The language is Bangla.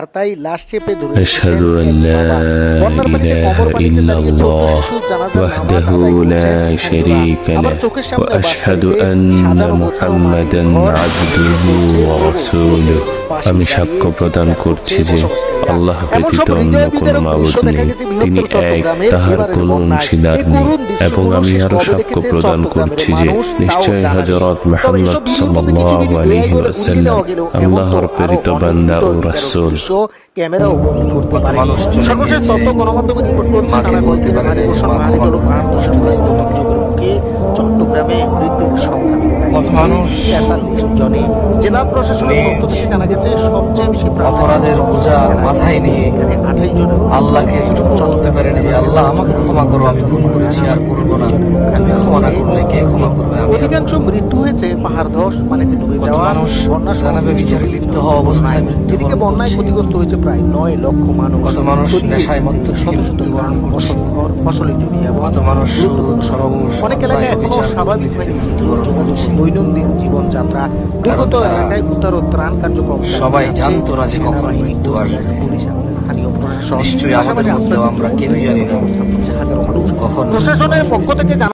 মাথায় লাশ চেপে ধরে أشهد أن لا إله إلا الله وحده لا شريك له وأشهد أن محمدا عبده ورسوله আমি সাক্ষ্য প্রদান করছি যে আল্লাহ ব্যতীত অন্য কোনো মাবুদ নেই, তিনি এক, তাহার কোনো অংশীদার নেই। এবং আমি আরো সাক্ষ্য প্রদান করছি যে নিশ্চয় হযরত মুহাম্মদ সাল্লাল্লাহু আলাইহি ওয়াসাল্লাম আল্লাহর প্রেরিত বান্দা ও রাসূল। ক্যামেরাও বন্দী করতে পারে। সর্বশেষ তথ্য গণমাধ্যমে রিপোর্ট করছে চট্টগ্রামে মৃতের সংখ্যা জনে। জেলা প্রশাসনের পক্ষ থেকে জানা গেছে সবচেয়ে বেশি অপরাধের বোঝা মাথায় নিয়ে আল্লাহকে এতটুকু বলতে পারেন যে আল্লাহ আমাকে ক্ষমা করো, আমি ভুল করেছি আর করবো না। আমি ক্ষমা না করলে কে ক্ষমা করবে? অধিকাংশ মৃত্যু হয়েছে পাহাড় ধস, পানিতে ডুবে যাওয়া, মানুষ জানাবে বিচারে লিপ্ত হওয়া অবস্থায় এদিকে বন্যায় ক্ষতিগ্রস্ত হয়েছে প্রায় 9 লক্ষ মানুষ। কত মানুষ নেশায় মত্ত শত শত গ্রাম, বসত ঘর, ফসলের জমি এবং কত মানুষ অনেক এলাকায় এখনো স্বাভাবিক হয়নি দৈনন্দিন জীবনযাত্রা। দুর্গত এলাকায় উদ্ধার ও ত্রাণ কার্যক্রম সবাই জানতো না যে কখন মৃত্যু আসবে। পুলিশ এবং স্থানীয় প্রশাসন নিশ্চয়ই আমাদের মধ্যেও আমরা কেউই জানি না হাজারো মানুষ কখন প্রশাসনের পক্ষ থেকে